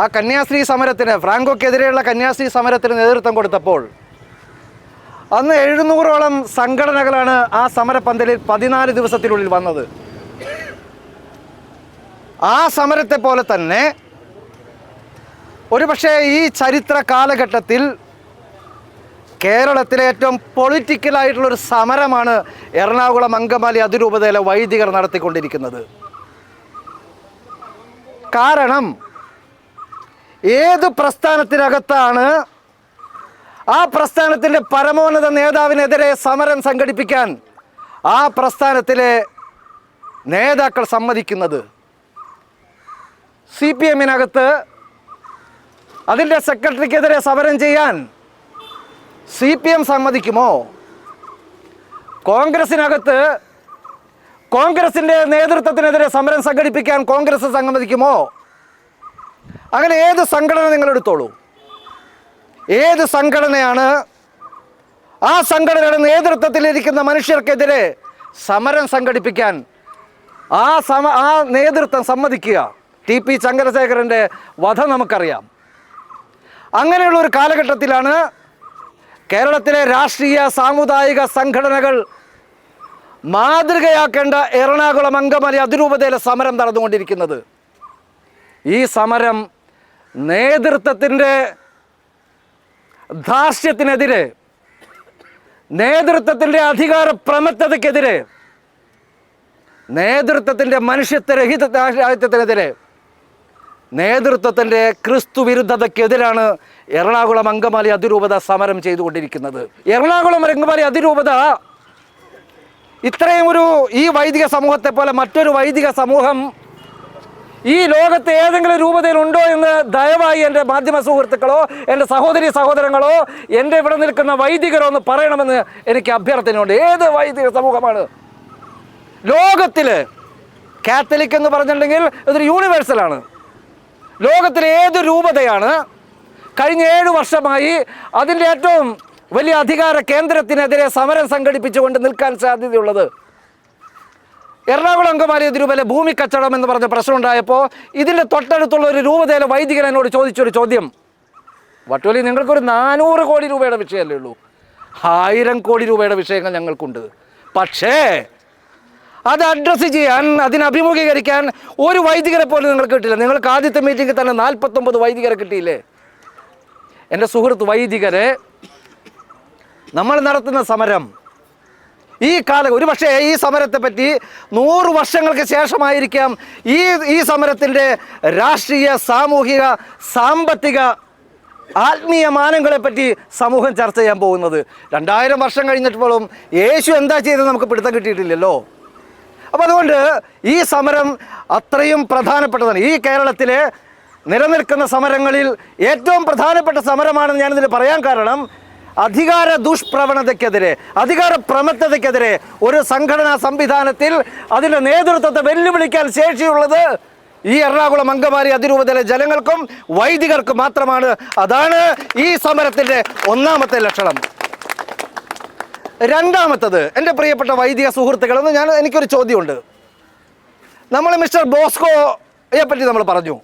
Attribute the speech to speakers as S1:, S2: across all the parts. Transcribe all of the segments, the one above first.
S1: ആ കന്യാസ്ത്രീ സമരത്തിന്, ഫ്രാങ്കോക്കെതിരെയുള്ള കന്യാസ്ത്രീ സമരത്തിന് നേതൃത്വം കൊടുത്തപ്പോൾ അന്ന് 700ഓളം സംഘടനകളാണ് ആ സമരപന്തലിൽ 14 ദിവസത്തിനുള്ളിൽ വന്നത്. ആ സമരത്തെ പോലെ തന്നെ ഒരുപക്ഷെ ഈ ചരിത്ര കാലഘട്ടത്തിൽ കേരളത്തിലെ ഏറ്റവും പൊളിറ്റിക്കലായിട്ടുള്ളൊരു സമരമാണ് എറണാകുളം അങ്കമാലി അതിരൂപതയിലെ വൈദികർ നടത്തിക്കൊണ്ടിരിക്കുന്നത്. കാരണം ഏത് പ്രസ്ഥാനത്തിനകത്താണ് ആ പ്രസ്ഥാനത്തിൻ്റെ പരമോന്നത നേതാവിനെതിരെ സമരം സംഘടിപ്പിക്കാൻ ആ പ്രസ്ഥാനത്തിലെ നേതാക്കൾ സമ്മതിക്കുന്നത്? CPM-നകത്ത് അതിൻ്റെ സെക്രട്ടറിക്കെതിരെ സമരം ചെയ്യാൻ CPM സമ്മതിക്കുമോ? കോൺഗ്രസിനകത്ത് കോൺഗ്രസിൻ്റെ നേതൃത്വത്തിനെതിരെ സമരം സംഘടിപ്പിക്കാൻ കോൺഗ്രസ് സമ്മതിക്കുമോ? അങ്ങനെ ഏത് സംഘടന നിങ്ങളെടുത്തോളൂ, ഏത് സംഘടനയാണ് ആ സംഘടനയുടെ നേതൃത്വത്തിലിരിക്കുന്ന മനുഷ്യർക്കെതിരെ സമരം സംഘടിപ്പിക്കാൻ ആ നേതൃത്വം സമ്മതിക്കുക? TP ചന്ദ്രശേഖരൻ്റെ വധ നമുക്കറിയാം. അങ്ങനെയുള്ളൊരു കാലഘട്ടത്തിലാണ് കേരളത്തിലെ രാഷ്ട്രീയ സാമുദായിക സംഘടനകൾ മാതൃകയാക്കേണ്ട എറണാകുളം അങ്കമാലി അതിരൂപതയിലെ സമരം നടന്നുകൊണ്ടിരിക്കുന്നത്. ഈ സമരം നേതൃത്വത്തിൻ്റെ ധാർഷ്ട്യത്തിനെതിരെ, നേതൃത്വത്തിൻ്റെ അധികാര പ്രമത്തതയ്ക്കെതിരെ, നേതൃത്വത്തിൻ്റെ മനുഷ്യത്വരഹിതത്തിനെതിരെ, നേതൃത്വത്തിൻ്റെ ക്രിസ്തു വിരുദ്ധതയ്ക്കെതിരാണ് എറണാകുളം അങ്കമാലി അതിരൂപത സമരം ചെയ്തുകൊണ്ടിരിക്കുന്നത്. എറണാകുളം അങ്കമാലി അതിരൂപത ഇത്രയും ഈ വൈദിക സമൂഹത്തെ പോലെ മറ്റൊരു വൈദിക സമൂഹം ഈ ലോകത്തെ ഏതെങ്കിലും രൂപതയിലുണ്ടോ എന്ന് ദയവായി എൻ്റെ മാധ്യമ സുഹൃത്തുക്കളോ എൻ്റെ സഹോദരി സഹോദരങ്ങളോ എൻ്റെ ഇവിടെ നിൽക്കുന്ന വൈദികരോ ഒന്ന് പറയണമെന്ന് എനിക്ക് അഭ്യർത്ഥനയുണ്ട്. ഏത് വൈദിക സമൂഹമാണ് ലോകത്തിൽ? കാത്തലിക് എന്ന് പറഞ്ഞിട്ടുണ്ടെങ്കിൽ ഇതൊരു യൂണിവേഴ്സലാണ്. ലോകത്തിലെ ഏത് രൂപതയാണ് കഴിഞ്ഞ 7 വർഷമായി അതിൻ്റെ ഏറ്റവും വലിയ അധികാര കേന്ദ്രത്തിനെതിരെ സമരം സംഘടിപ്പിച്ചുകൊണ്ട് നിൽക്കാൻ സാധ്യതയുള്ളത്? എറണാകുളം അങ്കമാലി അതിരൂപതയിലെ ഭൂമി കച്ചവടം എന്ന് പറഞ്ഞ പ്രശ്നം ഉണ്ടായപ്പോൾ ഇതിൻ്റെ തൊട്ടടുത്തുള്ള ഒരു രൂപതയിലെ വൈദികൻ എന്നോട് ചോദിച്ചൊരു ചോദ്യം, വട്ടോലി നിങ്ങൾക്കൊരു 400 കോടി രൂപയുടെ വിഷയമല്ലേ ഉള്ളൂ, 1000 കോടി രൂപയുടെ വിഷയങ്ങൾ ഞങ്ങൾക്കുണ്ട്, പക്ഷേ അത് അഡ്രസ്സ് ചെയ്യാൻ, അതിനെ അഭിമുഖീകരിക്കാൻ ഒരു വൈദികരെ പോലും നിങ്ങൾക്ക് കിട്ടില്ല. നിങ്ങൾക്ക് ആദ്യത്തെ മീറ്റിങ്ങിൽ തന്നെ 49 വൈദികരെ കിട്ടിയില്ലേ? എൻ്റെ സുഹൃത്ത് വൈദികരെ, നമ്മൾ നടത്തുന്ന സമരം ഒരു പക്ഷേ ഈ സമരത്തെ പറ്റി 100 വർഷങ്ങൾക്ക് ശേഷമായിരിക്കാം ഈ സമരത്തിൻ്റെ രാഷ്ട്രീയ, സാമൂഹിക, സാമ്പത്തിക, ആത്മീയ മാനങ്ങളെപ്പറ്റി സമൂഹം ചർച്ച ചെയ്യാൻ പോകുന്നത്. 2000 വർഷം കഴിഞ്ഞിട്ടും യേശു എന്താ ചെയ്തത് നമുക്ക് പിടുത്തം കിട്ടിയിട്ടില്ലല്ലോ. അപ്പോൾ അതുകൊണ്ട് ഈ സമരം അത്രയും പ്രധാനപ്പെട്ടതാണ്. ഈ കേരളത്തിലെ നിലനിൽക്കുന്ന സമരങ്ങളിൽ ഏറ്റവും പ്രധാനപ്പെട്ട സമരമാണെന്ന് ഞാനിതിൽ പറയാൻ കാരണം, അധികാര ദുഷ്പ്രവണതയ്ക്കെതിരെ, അധികാര പ്രമത്തതയ്ക്കെതിരെ ഒരു സംഘടനാ സംവിധാനത്തിൽ അതിൻ്റെ നേതൃത്വത്തെ വെല്ലുവിളിക്കാൻ ശേഷിയുള്ളത് ഈ എറണാകുളം അങ്കമാലി അതിരൂപതയിലെ ജനങ്ങൾക്കും വൈദികർക്കും മാത്രമാണ്. അതാണ് ഈ സമരത്തിൻ്റെ ഒന്നാമത്തെ ലക്ഷണം. രണ്ടാമത്തത്, എൻ്റെ പ്രിയപ്പെട്ട വൈദിക സുഹൃത്തുക്കളെന്ന് എനിക്കൊരു ചോദ്യമുണ്ട്. നമ്മൾ മിസ്റ്റർ ബോസ്കോയെ പറ്റി നമ്മൾ പറഞ്ഞു.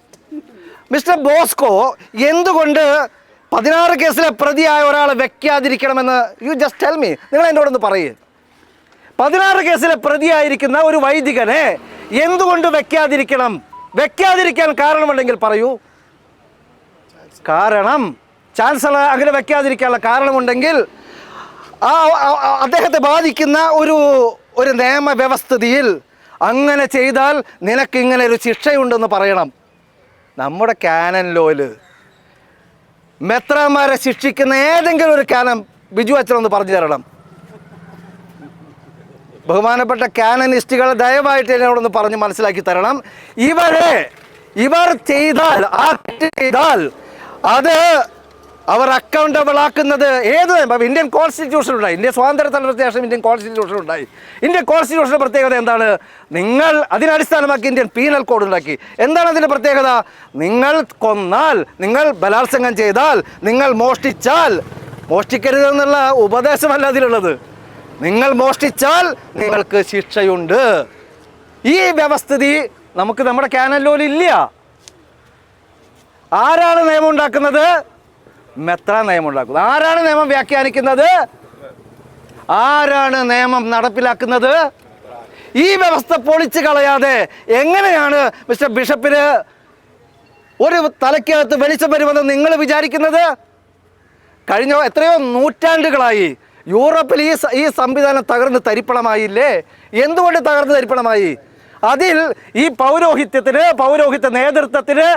S1: മിസ്റ്റർ ബോസ്കോ എന്തുകൊണ്ട് 16 കേസിലെ പ്രതിയായ ഒരാളെ വെക്കാതിരിക്കണമെന്ന് യു ജസ്റ്റ് ടെൽ മീ, നിങ്ങൾ എന്നോടൊന്ന് പറയേ. 16 കേസിലെ പ്രതിയായിരിക്കുന്ന ഒരു വൈദികനെ എന്തുകൊണ്ട് വെക്കാതിരിക്കാൻ കാരണമുണ്ടെങ്കിൽ പറയൂ. കാരണം ചാൻസലർ അങ്ങനെ വെക്കാതിരിക്കാനുള്ള കാരണമുണ്ടെങ്കിൽ അദ്ദേഹത്തെ ബാധിക്കുന്ന ഒരു നിയമവ്യവസ്ഥിതിയിൽ അങ്ങനെ ചെയ്താൽ നിനക്കിങ്ങനെ ഒരു ശിക്ഷയുണ്ടെന്ന് പറയണം. നമ്മുടെ കാനൻ ലോയിൽ മെത്രാന്മാരെ ശിക്ഷിക്കുന്ന ഏതെങ്കിലും ഒരു കാനം ബിജു അച്ഛനൊന്ന് പറഞ്ഞു തരണം. ബഹുമാനപ്പെട്ട കാനനിസ്റ്റുകൾ ദയവായിട്ട് എന്നോടൊന്ന് പറഞ്ഞ് മനസ്സിലാക്കി തരണം. ഇവർ ചെയ്താൽ അത് അവർ അക്കൗണ്ടബിൾ ആക്കുന്നത് ഇന്ത്യൻ കോൺസ്റ്റിറ്റ്യൂഷൻ ഉണ്ടായി. ഇന്ത്യ സ്വാതന്ത്ര്യത്തിന് ശേഷം ഇന്ത്യൻ കോൺസ്റ്റിറ്റ്യൂഷൻ ഉണ്ടായി. ഇന്ത്യൻ കോൺസ്റ്റിറ്റ്യൂഷൻ്റെ പ്രത്യേകത എന്താണ്? നിങ്ങൾ അതിനടിസ്ഥാനമാക്കി ഇന്ത്യൻ പീനൽ കോഡ് ഉണ്ടാക്കി. എന്താണ് അതിൻ്റെ പ്രത്യേകത? നിങ്ങൾ കൊന്നാൽ, നിങ്ങൾ ബലാത്സംഗം ചെയ്താൽ, നിങ്ങൾ മോഷ്ടിച്ചാൽ, മോഷ്ടിക്കരുതെന്നുള്ള ഉപദേശമല്ല അതിലുള്ളത്, നിങ്ങൾ മോഷ്ടിച്ചാൽ നിങ്ങൾക്ക് ശിക്ഷയുണ്ട്. ഈ വ്യവസ്ഥിതി നമുക്ക് നമ്മുടെ കാനൻ ലോയിൽ ഇല്ല. ആരാണ് നിയമം ഉണ്ടാക്കുന്നത്? മെത്രാൻ നിയമം ഉണ്ടാക്കുന്നത്. ആരാണ് നിയമം വ്യാഖ്യാനിക്കുന്നത്? ആരാണ് നിയമം നടപ്പിലാക്കുന്നത്? ഈ വ്യവസ്ഥ പൊളിച്ചു കളയാതെ എങ്ങനെയാണ് മിസ്റ്റർ ബിഷപ്പിന് ഒരു തലയ്ക്കകത്ത് വെളിച്ചം വരുമെന്ന് നിങ്ങൾ വിചാരിക്കുന്നത്? കഴിഞ്ഞ എത്രയോ നൂറ്റാണ്ടുകളായി യൂറോപ്പിൽ ഈ സംവിധാനം തകർന്ന് തരിപ്പണമായില്ലേ? എന്തുകൊണ്ട് തകർന്ന് തരിപ്പണമായി? അതിൽ ഈ പൗരോഹിത്യ നേതൃത്വത്തിന്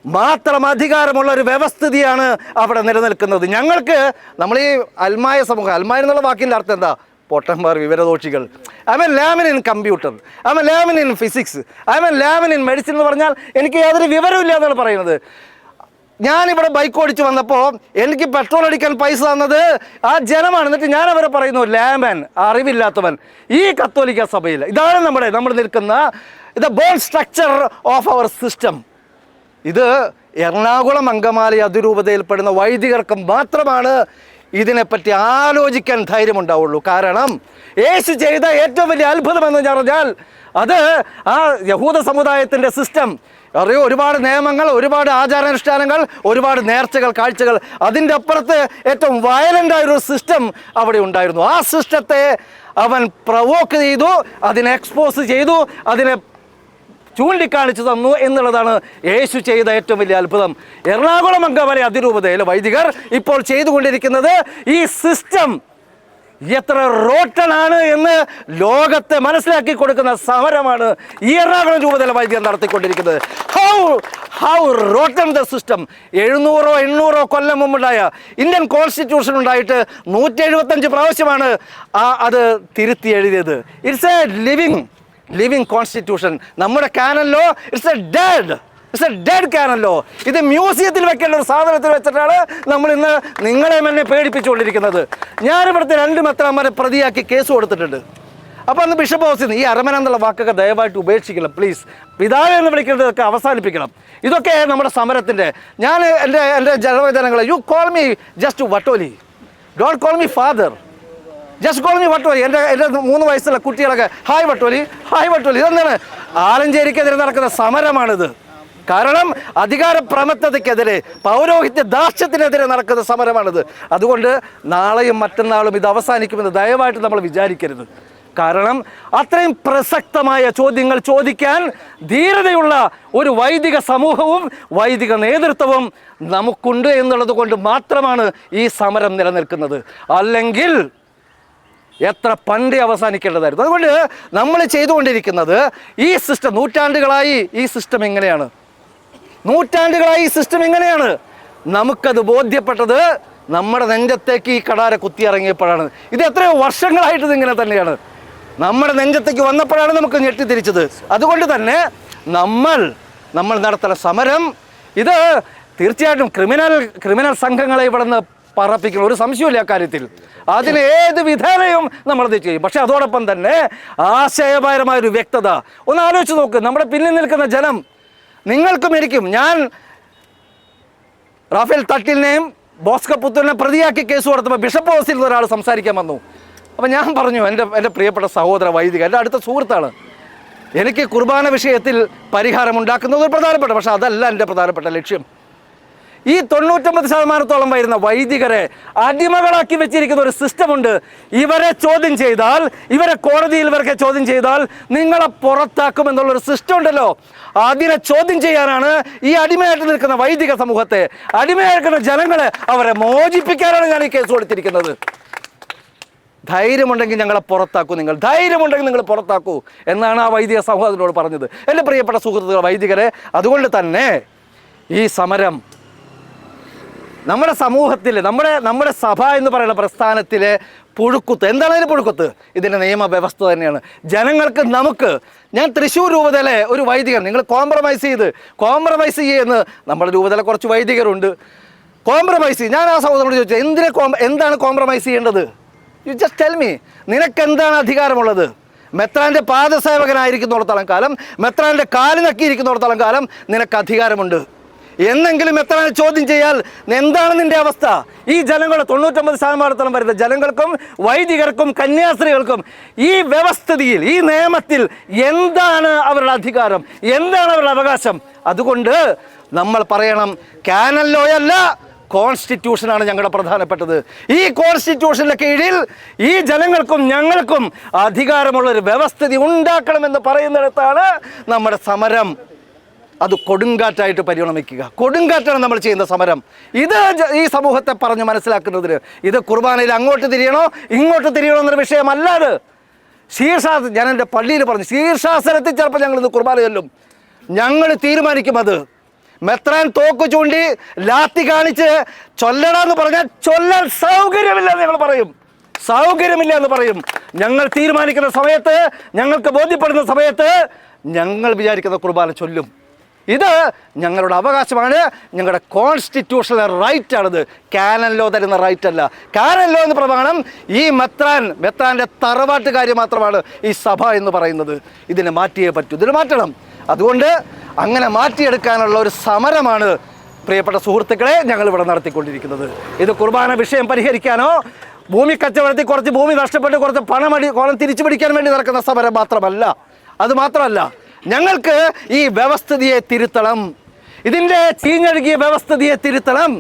S1: മാത്രം അധികാരമുള്ള ഒരു വ്യവസ്ഥിതിയാണ് അവിടെ നിലനിൽക്കുന്നത്. ഞങ്ങൾക്ക് നമ്മൾ ഈ അൽമായ സമൂഹം, അൽമായ എന്നുള്ള വാക്കിൻ്റെ അർത്ഥം എന്താ? പൊട്ടന്മാർ, വിവരദോഷികൾ. I mean layman in computer, I mean layman in physics, I mean layman in medicine എന്ന് പറഞ്ഞാൽ എനിക്ക് യാതൊരു വിവരമില്ല എന്നാണ് പറയുന്നത്. ഞാനിവിടെ ബൈക്ക് ഓടിച്ച് വന്നപ്പോൾ എനിക്ക് പെട്രോൾ അടിക്കാൻ പൈസ തന്നത് ആ ജനമാണ്. എന്നിട്ട് ഞാൻ അവരെ പറയുന്നു ലാമൻ, അറിവില്ലാത്തവൻ. ഈ കത്തോലിക്ക സഭയിൽ ഇതാണ് നമ്മൾ നിൽക്കുന്ന bone structure of our system. ഇത് എറണാകുളം അങ്കമാലി അതിരൂപതയിൽപ്പെടുന്ന വൈദികർക്ക് മാത്രമാണ് ഇതിനെപ്പറ്റി ആലോചിക്കാൻ ധൈര്യമുണ്ടാവുള്ളൂ. കാരണം യേശു ചെയ്ത ഏറ്റവും വലിയ അത്ഭുതം എന്ന് പറഞ്ഞാൽ അത് ആ യഹൂദ സമുദായത്തിൻ്റെ സിസ്റ്റം അറിയോ, ഒരുപാട് നിയമങ്ങൾ, ഒരുപാട് ആചാരാനുഷ്ഠാനങ്ങൾ, ഒരുപാട് നേർച്ചകൾ, കാഴ്ചകൾ, അതിൻ്റെ അപ്പുറത്ത് ഏറ്റവും വയലൻ്റ് ആയൊരു സിസ്റ്റം അവിടെ ഉണ്ടായിരുന്നു. ആ സിസ്റ്റത്തെ അവൻ പ്രവോക്ക് ചെയ്തു, അതിനെ എക്സ്പോസ് ചെയ്തു, അതിനെ ചൂണ്ടിക്കാണിച്ചു തന്നു എന്നുള്ളതാണ് യേശു ചെയ്ത ഏറ്റവും വലിയ അത്ഭുതം. എറണാകുളം അങ്കമാലി അതിരൂപതയിലെ വൈദികർ ഇപ്പോൾ ചെയ്തുകൊണ്ടിരിക്കുന്നത് ഈ സിസ്റ്റം എത്ര റോട്ടനാണ് എന്ന് ലോകത്തെ മനസ്സിലാക്കി കൊടുക്കുന്ന സമരമാണ് ഈ എറണാകുളം രൂപതയിലെ വൈദികർ നടത്തിക്കൊണ്ടിരിക്കുന്നത്. How rotten the system. 700-800 കൊല്ലം മുമ്പുണ്ടായ ഇന്ത്യൻ കോൺസ്റ്റിറ്റ്യൂഷൻ ഉണ്ടായിട്ട് 175 പ്രാവശ്യമാണ് അത് തിരുത്തി എഴുതിയത്. It's a living constitution. നമ്മുടെ canon law it's a dead canon law. ഇത് മ്യൂസിയത്തിൽ വെക്കേണ്ട ഒരു സാധനത്തിൽ വെച്ചിട്ടാണ് നമ്മൾ ഇന്ന് നിങ്ങളെ എന്നെ പേടിപ്പിച്ചുകൊണ്ടിരിക്കുന്നത്. ഞാനിവിടുത്തെ 2 മെത്രാന്മാരെ പ്രതിയാക്കി കേസ് കൊടുത്തിട്ടുണ്ട്. അപ്പോൾ അന്ന് ബിഷപ്പ് ഹൗസിൽ ഈ അരമന എന്നുള്ള വാക്കൊക്കെ ദയവായിട്ട് ഉപേക്ഷിക്കണം പ്ലീസ്. പിതാവ് എന്ന് വിളിക്കുന്നതൊക്കെ അവസാനിപ്പിക്കണം. ഇതൊക്കെ നമ്മുടെ സമരത്തിൻ്റെ. ഞാൻ എൻ്റെ ജനങ്ങളെ, you call me just Vattoli, don't call me father, just call me Vattoli. എൻ്റെ 3 വയസ്സുള്ള കുട്ടികളൊക്കെ ഹായ് വട്ടോലി, ഹായ് വട്ടോലി. ഇതെന്താണ്? ആലഞ്ചേരിക്കെതിരെ നടക്കുന്ന സമരമാണിത്. കാരണം അധികാര പ്രമത്തതയ്ക്കെതിരെ, പൗരോഹിത്യ ദാസ്യത്തിനെതിരെ നടക്കുന്ന സമരമാണിത്. അതുകൊണ്ട് നാളെയും മറ്റന്നാളും ഇത് അവസാനിക്കുമെന്ന് ദയവായിട്ട് നമ്മൾ വിചാരിക്കരുത്. കാരണം അത്രയും പ്രസക്തമായ ചോദ്യങ്ങൾ ചോദിക്കാൻ ധീരതയുള്ള ഒരു വൈദിക സമൂഹവും വൈദിക നേതൃത്വവും നമുക്കുണ്ട് എന്നുള്ളത് കൊണ്ട് മാത്രമാണ് ഈ സമരം നിലനിൽക്കുന്നത്. അല്ലെങ്കിൽ എത്ര പണ്ടേ അവസാനിക്കേണ്ടതായിരുന്നു. അതുകൊണ്ട് നമ്മൾ ചെയ്തുകൊണ്ടിരിക്കുന്നത് ഈ സിസ്റ്റം നൂറ്റാണ്ടുകളായി ഈ സിസ്റ്റം എങ്ങനെയാണ് നമുക്കത് ബോധ്യപ്പെട്ടത് നമ്മുടെ നെഞ്ചത്തേക്ക് ഈ കടാര കുത്തിയിറങ്ങിയപ്പോഴാണ്. ഇത് എത്രയോ വർഷങ്ങളായിട്ട് ഇതിങ്ങനെ തന്നെയാണ്. നമ്മുടെ നെഞ്ചത്തേക്ക് വന്നപ്പോഴാണ് നമുക്ക് ഞെട്ടിത്തിരിച്ചത്. അതുകൊണ്ട് തന്നെ നമ്മൾ നടത്തുന്ന സമരം ഇത് തീർച്ചയായിട്ടും ക്രിമിനൽ സംഘങ്ങളെ ഇവിടെ നിന്ന് പറപ്പിക്കണം, ഒരു സംശയമില്ല അക്കാര്യത്തിൽ. അതിന് ഏത് വിധേനയും നമ്മളത് ചെയ്യും. പക്ഷെ അതോടൊപ്പം തന്നെ ആശയപരമായൊരു വ്യക്തത. ഒന്ന് ആലോചിച്ച് നോക്ക്, നമ്മുടെ പിന്നിൽ നിൽക്കുന്ന ജനം, നിങ്ങൾക്കും എനിക്കും. ഞാൻ റാഫേൽ തട്ടിലിനെയും ബോസ്കോ പുത്തൂരിനെ പ്രതിയാക്കി കേസ് കൊടുത്തപ്പോൾ ബിഷപ്പ് ഹൗസിൽ നിന്ന് ഒരാൾ സംസാരിക്കാൻ വന്നു. അപ്പോൾ ഞാൻ പറഞ്ഞു, എൻ്റെ പ്രിയപ്പെട്ട സഹോദര വൈദിക, എൻ്റെ അടുത്ത സുഹൃത്താണ്, എനിക്ക് കുർബാന വിഷയത്തിൽ പരിഹാരം ഉണ്ടാക്കുന്നത് പ്രധാനപ്പെട്ട, പക്ഷെ അതല്ല എൻ്റെ പ്രധാനപ്പെട്ട ലക്ഷ്യം. ഈ 99% വരുന്ന വൈദികരെ അടിമകളാക്കി വെച്ചിരിക്കുന്ന ഒരു സിസ്റ്റമുണ്ട്. ഇവരെ ചോദ്യം ചെയ്താൽ, ഇവരെ കോടതിയിൽ ഇവർക്ക് ചോദ്യം ചെയ്താൽ നിങ്ങളെ പുറത്താക്കുമെന്നുള്ളൊരു സിസ്റ്റം ഉണ്ടല്ലോ. അതിനെ ചോദ്യം ചെയ്യാനാണ് ഈ അടിമയായിട്ട് നിൽക്കുന്ന വൈദിക സമൂഹത്തെ, അടിമയായിരിക്കുന്ന ജനങ്ങളെ, അവരെ മോചിപ്പിക്കാനാണ് ഞാൻ ഈ കേസ് കൊടുത്തിരിക്കുന്നത്. ധൈര്യമുണ്ടെങ്കിൽ ഞങ്ങളെ പുറത്താക്കൂ, ധൈര്യമുണ്ടെങ്കിൽ നിങ്ങൾ പുറത്താക്കൂ എന്നാണ് ആ വൈദിക സമൂഹത്തിനോട് പറഞ്ഞത്. എൻ്റെ പ്രിയപ്പെട്ട സുഹൃത്തുക്കൾ വൈദികരെ, അതുകൊണ്ട് തന്നെ ഈ സമരം നമ്മുടെ സമൂഹത്തിൽ, നമ്മുടെ സഭ എന്ന് പറയുന്ന പ്രസ്ഥാനത്തിലെ പുഴുക്കുത്ത്. എന്താണ് അതിന് പുഴുക്കുത്ത്? ഇതിൻ്റെ നിയമവ്യവസ്ഥ തന്നെയാണ്. ജനങ്ങൾക്ക്, നമുക്ക്, ഞാൻ തൃശ്ശൂർ രൂപതയിലെ ഒരു വൈദികൻ, നിങ്ങൾ കോംപ്രമൈസ് ചെയ്യുമെന്ന് നമ്മുടെ രൂപതയിലെ കുറച്ച് വൈദികരുണ്ട്. കോംപ്രമൈസ് ഞാൻ ആ സഹോദരനോട് ചോദിച്ചു, എന്താണ് കോംപ്രമൈസ് ചെയ്യേണ്ടത്? You just tell me. നിനക്ക് എന്താണ് അധികാരമുള്ളത്? മെത്രാൻ്റെ പാദസേവകനായിരിക്കുന്നിടത്തോളം കാലം, മെത്രാൻ്റെ കാല് നക്കിയിരിക്കുന്നിടത്തോളം കാലം നിനക്ക് അധികാരമുണ്ട്. എന്നെങ്കിലും മെത്രാനെ ചോദ്യം ചെയ്യാൽ എന്താണ് നിന്റെ അവസ്ഥ? ഈ ജനങ്ങൾ 99% വരുന്ന ജനങ്ങൾക്കും വൈദികർക്കും കന്യാസ്ത്രീകൾക്കും ഈ വ്യവസ്ഥിതിയിൽ, ഈ നിയമത്തിൽ എന്താണ് അവരുടെ അധികാരം, എന്താണ് അവരുടെ അവകാശം? അതുകൊണ്ട് നമ്മൾ പറയണം കാനൻ ലോ അല്ല, കോൺസ്റ്റിറ്റ്യൂഷനാണ് ഞങ്ങളുടെ പ്രധാനപ്പെട്ടത്. ഈ കോൺസ്റ്റിറ്റ്യൂഷന്റെ കീഴിൽ ഈ ജനങ്ങൾക്കും ഞങ്ങൾക്കും അധികാരമുള്ളൊരു വ്യവസ്ഥിതി ഉണ്ടാക്കണമെന്ന് പറയുന്നിടത്താണ് നമ്മുടെ സമരം അത് കൊടുങ്കാറ്റായിട്ട് പരിണമിക്കുക. കൊടുങ്കാറ്റാണ് നമ്മൾ ചെയ്യുന്ന സമരം. ഇത് ഈ സമൂഹത്തെ പറഞ്ഞ് മനസ്സിലാക്കുന്നതിന് ഇത് കുർബാനയിൽ അങ്ങോട്ട് തിരിയണോ ഇങ്ങോട്ട് തിരിയണോ എന്നൊരു വിഷയമല്ലാതെ ഞാൻ എൻ്റെ പള്ളിയിൽ പറഞ്ഞു, ശീർഷാസനത്തിൽ ചിലപ്പോൾ ഞങ്ങൾ ഇന്ന് കുർബാന ചൊല്ലും. ഞങ്ങൾ തീരുമാനിക്കും. അത് മെത്രാൻ തോക്ക് ചൂണ്ടി ലാത്തി കാണിച്ച് ചൊല്ലണമെന്ന് പറഞ്ഞാൽ ചൊല്ലാൻ സൗകര്യമില്ല എന്ന് ഞങ്ങൾ പറയും. സൗകര്യമില്ല എന്ന് പറയും. ഞങ്ങൾ തീരുമാനിക്കുന്ന സമയത്ത്, ഞങ്ങൾക്ക് ബോധ്യപ്പെടുന്ന സമയത്ത് ഞങ്ങൾ വിചാരിക്കുന്ന കുർബാന ചൊല്ലും. ഇത് ഞങ്ങളുടെ അവകാശമാണ്, ഞങ്ങളുടെ കോൺസ്റ്റിറ്റ്യൂഷണൽ റൈറ്റ് ആണിത്. കാനൻ ലോ തരുന്ന റൈറ്റ് അല്ല. കാനൻ ലോ എന്ന് പ്രമാണം ഈ മെത്രാൻ്റെ തറവാട്ട് കാര്യം മാത്രമാണ് ഈ സഭ എന്ന് പറയുന്നത്. ഇതിനെ മാറ്റിയേ പറ്റൂ, ഇതിന് മാറ്റണം. അതുകൊണ്ട് അങ്ങനെ മാറ്റിയെടുക്കാനുള്ള ഒരു സമരമാണ് പ്രിയപ്പെട്ട സുഹൃത്തുക്കളെ ഞങ്ങൾ ഇവിടെ നടത്തിക്കൊണ്ടിരിക്കുന്നത്. ഇത് കുർബാന വിഷയം പരിഹരിക്കാനോ ഭൂമി കച്ചവടത്തിൽ കുറച്ച് ഭൂമി നഷ്ടപ്പെട്ട് കുറച്ച് പണം തിരിച്ചു പിടിക്കാൻ വേണ്ടി നടക്കുന്ന സമരം മാത്രമല്ല. അത് മാത്രമല്ല, ഞങ്ങൾക്ക് ഈ വ്യവസ്ഥിതിയെ തിരുത്തണം. ഇതിൻ്റെ ചീഞ്ഞഴുകിയ വ്യവസ്ഥിതിയെ തിരുത്തണം.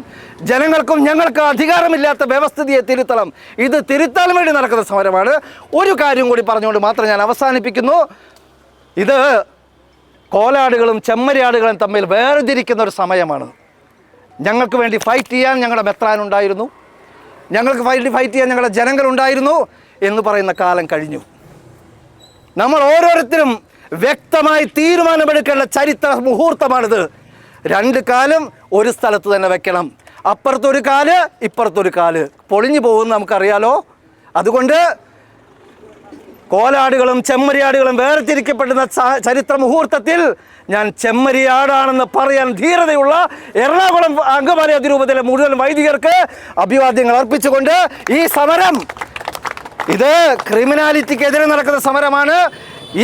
S1: ജനങ്ങൾക്കും ഞങ്ങൾക്ക് അധികാരമില്ലാത്ത വ്യവസ്ഥിതിയെ തിരുത്തണം. ഇത് തിരുത്താൻ വേണ്ടി നടക്കുന്ന സമരമാണ്. ഒരു കാര്യം കൂടി പറഞ്ഞുകൊണ്ട് മാത്രം ഞാൻ അവസാനിപ്പിക്കുന്നു. ഇത് കോലാടുകളും ചെമ്മരിയാടുകളും തമ്മിൽ വേർതിരിക്കുന്ന ഒരു സമയമാണ്. ഞങ്ങൾക്ക് വേണ്ടി ഫൈറ്റ് ചെയ്യാൻ ഞങ്ങളുടെ മെത്രാനുണ്ടായിരുന്നു, ഞങ്ങൾക്ക് ഫൈറ്റ് ചെയ്യാൻ ഞങ്ങളുടെ ജനങ്ങളുണ്ടായിരുന്നു എന്ന് പറയുന്ന കാലം കഴിഞ്ഞു. നമ്മൾ ഓരോരുത്തരും വ്യക്തമായി തീരുമാനമെടുക്കേണ്ട ചരിത്ര മുഹൂർത്തമാണിത്. രണ്ട് കാലും ഒരു സ്ഥലത്ത് തന്നെ വെക്കണം. അപ്പുറത്തൊരു കാല് ഇപ്പുറത്തൊരു കാല് പൊളിഞ്ഞു പോകുമെന്ന് നമുക്കറിയാലോ. അതുകൊണ്ട് കോലാടുകളും ചെമ്മരിയാടുകളും വേർതിരിക്കപ്പെടുന്ന ചരിത്ര മുഹൂർത്തത്തിൽ ഞാൻ ചെമ്മരിയാടാണെന്ന് പറയാൻ ധീരതയുള്ള എറണാകുളം അങ്കമാലി അതിരൂപതയിലെ മുഴുവൻ വൈദികർക്ക് അഭിവാദ്യങ്ങൾ അർപ്പിച്ചുകൊണ്ട് ഈ സമരം ഇത് ക്രിമിനാലിറ്റിക്കെതിരെ നടക്കുന്ന സമരമാണ്.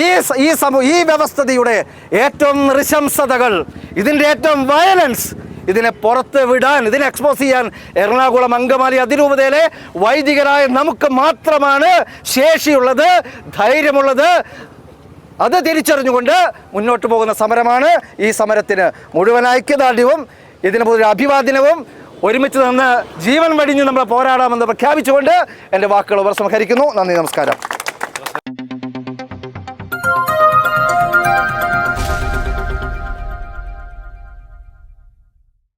S1: ഈ വ്യവസ്ഥിതിയുടെ ഏറ്റവും നൃശംസതകൾ, ഇതിൻ്റെ ഏറ്റവും വയലൻസ്, ഇതിനെ പുറത്ത് വിടാൻ, ഇതിനെ എക്സ്പോസ് ചെയ്യാൻ എറണാകുളം അങ്കമാലി അതിരൂപതയിലെ വൈദികരായ നമുക്ക് മാത്രമാണ് ശേഷിയുള്ളത്, ധൈര്യമുള്ളത്. അത് തിരിച്ചറിഞ്ഞുകൊണ്ട് മുന്നോട്ട് പോകുന്ന സമരമാണ്. ഈ സമരത്തിന് മുഴുവൻ ഐക്യദാർഢ്യവും ഇതിന് ഒരു അഭിവാദനവും ഒരുമിച്ച് നിന്ന് ജീവൻ വെടിഞ്ഞ് നമ്മൾ പോരാടാമെന്ന് പ്രഖ്യാപിച്ചുകൊണ്ട് എൻ്റെ വാക്കുകൾ ഉപസംഹരിക്കുന്നു. നന്ദി, നമസ്കാരം.